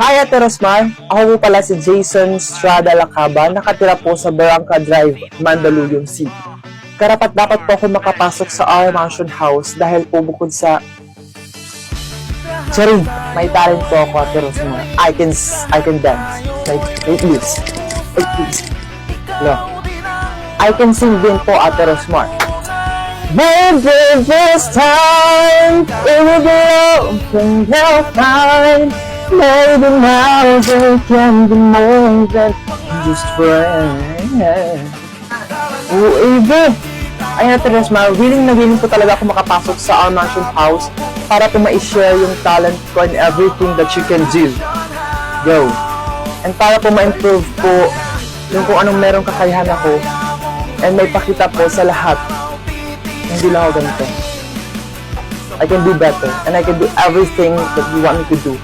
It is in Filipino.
Hi, Ate Rosmar. Ako po pala si Jason Strada Lacaba, nakatira po sa Barangka Drive, Mandaluyong City. Karapat dapat po ako makapasok sa our mansion house dahil po bukod sa... Sorry, may talent po ako, Ate Rosmar. I can dance. Wait, please. Wait, please. No. I can sing din po, Ate Rosmar. Maybe this time it will be open now fine. Maybe now they can be more than just friends. Oo, Eve. Ay, Ate Rosmar, willing na willing po talaga ako makapasok sa our mansion house para po ma-share yung talent ko and everything that you can do. Go. And para po ma-improve po yung kung anong merong kakayahan ako and may pakita po sa lahat. Hindi lang ako ganito. I can do better and I can do everything that you want me to do.